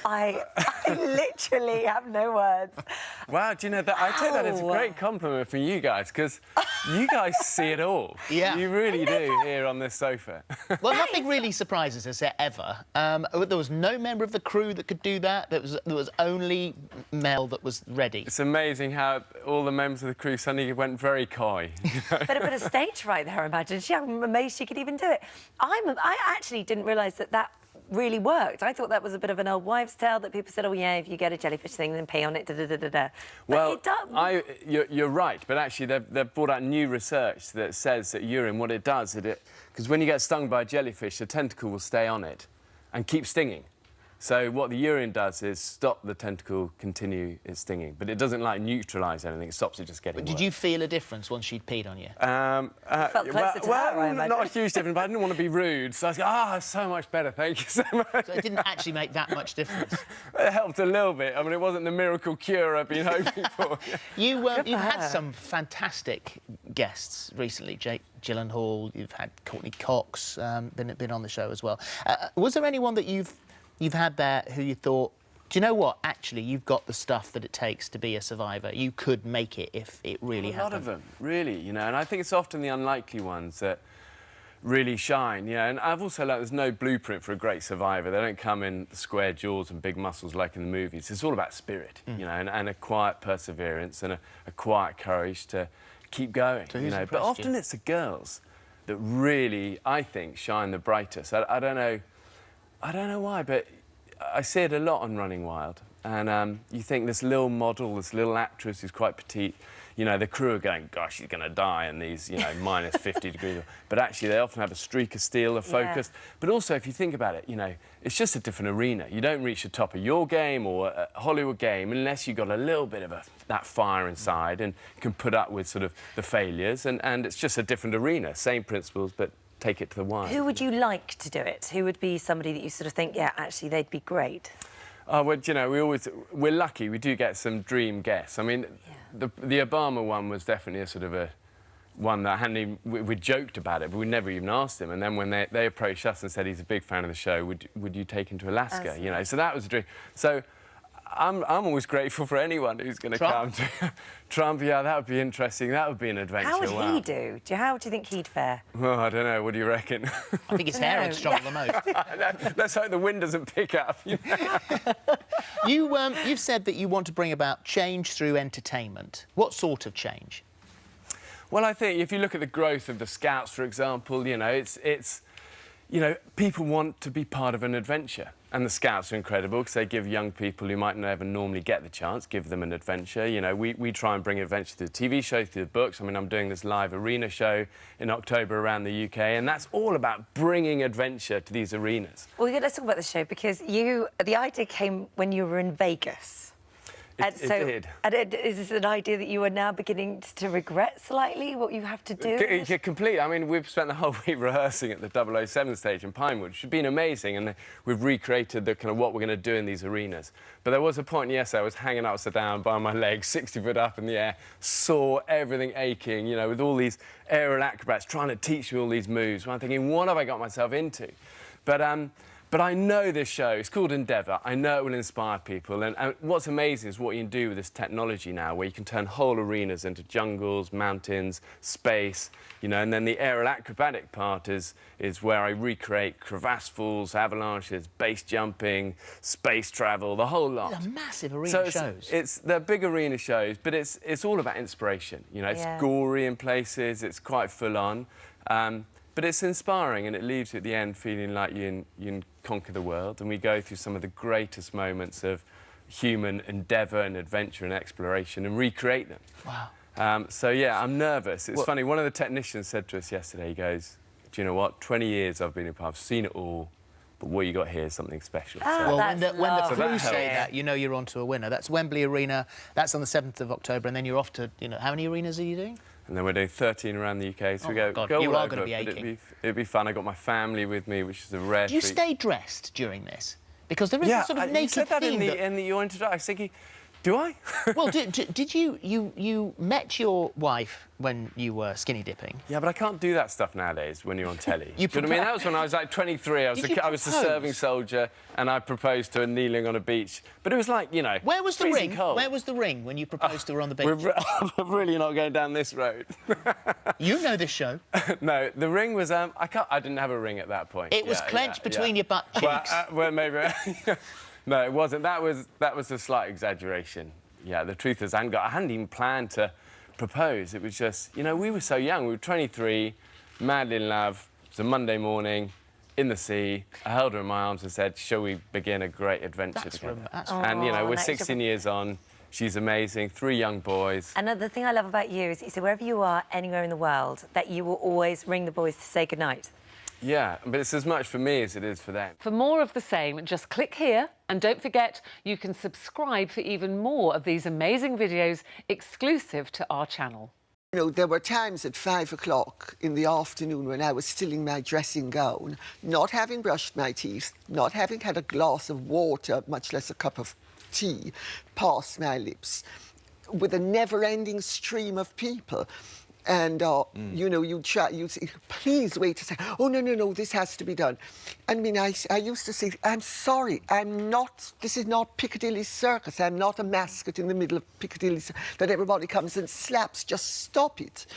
I literally have no words. Wow, do you know that? I take that as a great compliment from you guys, because you guys see it all. Yeah. You really do here on this sofa. Well, nothing really surprises us ever. There was no member of the crew that could do that. There was only Mel that was ready. It's amazing how all the members of the crew suddenly went very coy. But a bit of stage right there, I imagine. I'm amazed she could even do it. I actually didn't realise that really worked. I thought that was a bit of an old wives' tale that people said, oh, yeah, if you get a jellyfish thing, then pee on it, da-da-da-da-da. Well, it does. you're right, but actually they've brought out new research that says that urine, what it does, because when you get stung by a jellyfish, the tentacle will stay on it and keep stinging. So what the urine does is stop the tentacle continue its stinging, but it doesn't, like, neutralise anything. It stops it just getting worse. Did you feel a difference once she'd peed on you? Felt closer to her, I imagine. Not a huge difference, but I didn't want to be rude, so I was like, so much better, thank you so much. So it didn't actually make that much difference? It helped a little bit. I mean, it wasn't the miracle cure I've been hoping for. You've had some fantastic guests recently, Jake Gyllenhaal, you've had Courtney Cox, been on the show as well. Was there anyone that you've had there who you thought, do you know what, actually, you've got the stuff that it takes to be a survivor. You could make it if it really happened. A lot of them, really, you know, and I think it's often the unlikely ones that really shine, you know, and I've also learned there's no blueprint for a great survivor. They don't come in square jaws and big muscles like in the movies. It's all about spirit, you know, and a quiet perseverance and a quiet courage to keep going, So you know. But often it's the girls that really, I think, shine the brightest. I don't know why, but I see it a lot on Running Wild. And you think this little model, this little actress who's quite petite, you know, the crew are going, gosh, she's going to die in these, you know, minus 50 degrees. But actually, they often have a streak of steel, a focus. Yeah. But also, if you think about it, you know, it's just a different arena. You don't reach the top of your game or a Hollywood game unless you've got a little bit of that fire inside and can put up with sort of the failures. And it's just a different arena. Same principles, but take it to the wild. Who would you like to do it? Who would be somebody that you sort of think, yeah, actually, they'd be great? Oh, well, you know, we're lucky. We do get some dream guests. I mean, the Obama one was definitely a sort of a one that hadn't even, we joked about it, but we never even asked him. And then when they approached us and said he's a big fan of the show, would you take him to Alaska? You know, so that was a dream. So I'm always grateful for anyone who's going to come to Trump. Yeah, that would be interesting. That would be an adventure. How would he do? How do you think he'd fare? Well, I don't know. What do you reckon? I think his hair would struggle the most. Let's hope the wind doesn't pick up. You know? You've said that you want to bring about change through entertainment. What sort of change? Well, I think if you look at the growth of the Scouts, for example, you know, it's you know, people want to be part of an adventure. And the Scouts are incredible because they give young people who might never normally get the chance, give them an adventure. You know, we try and bring adventure through the TV show, through the books. I mean, I'm doing this live arena show in October around the UK, and that's all about bringing adventure to these arenas. Well, let's talk about the show, because the idea came when you were in Vegas. It did. And is this an idea that you are now beginning to regret slightly, what you have to do? Yeah, completely. I mean, we've spent the whole week rehearsing at the 007 stage in Pinewood, which has been amazing, and we've recreated the kind of what we're going to do in these arenas. But there was a point, yes, I was hanging upside down by my legs, 60 foot up in the air, saw everything aching, you know, with all these aerial acrobats trying to teach me all these moves. And I'm thinking, what have I got myself into? But I know this show, it's called Endeavour, I know it will inspire people, and what's amazing is what you can do with this technology now, where you can turn whole arenas into jungles, mountains, space, you know, and then the aerial acrobatic part is where I recreate crevasse falls, avalanches, base jumping, space travel, the whole lot. They're massive arena shows. They're big arena shows, but it's all about inspiration, you know, it's gory in places, it's quite full on. But it's inspiring, and it leaves you at the end feeling like you can conquer the world. And we go through some of the greatest moments of human endeavour and adventure and exploration and recreate them. Wow. So, yeah, I'm nervous. It's funny, one of the technicians said to us yesterday, he goes, do you know what, 20 years I've been in I've seen it all, but what you got here is something special. Well, when the crew say that, you know you're onto a winner. That's Wembley Arena, that's on the 7th of October, and then you're off to, you know, how many arenas are you doing? And then we're doing 13 around the UK, so we go you all are over, going to be aching. It'd be fun. I got my family with me, which is a rare treat. Do you treat. stay dressed during this? Because there is a sort of naked said that theme. in your introduction. I was thinking, Do I? Well, did you met your wife when you were skinny dipping? Yeah, but I can't do that stuff nowadays when you're on telly. You Do you know what I mean? That was when I was like 23. I was a serving soldier, and I proposed to her kneeling on a beach. But it was like, you know, Where was the freezing ring? cold. Where was the ring when you proposed to her on the beach? We're really not going down this road. You know this show. No, the ring was I didn't have a ring at that point. It was clenched between your butt cheeks. Well, maybe. No, it wasn't. That was a slight exaggeration. Yeah, the truth is, I hadn't even planned to propose. It was just, you know, we were so young. We were 23, madly in love. It was a Monday morning, in the sea. I held her in my arms and said, "Shall we begin a great adventure together?" And you know, we're 16 years on. She's amazing. 3 young boys. Another thing I love about you is wherever you are, anywhere in the world, that you will always ring the boys to say goodnight. Yeah, but it's as much for me as it is for them. For more of the same, just click here, and don't forget you can subscribe for even more of these amazing videos exclusive to our channel. You know, there were times at 5 o'clock in the afternoon when I was still in my dressing gown, not having brushed my teeth, not having had a glass of water, much less a cup of tea, past my lips, with a never-ending stream of people. And, you know, you'd say, please wait a second. Oh, no, this has to be done. I mean, I used to say, I'm sorry, this is not Piccadilly Circus. I'm not a mascot in the middle of Piccadilly that everybody comes and slaps. Just stop it.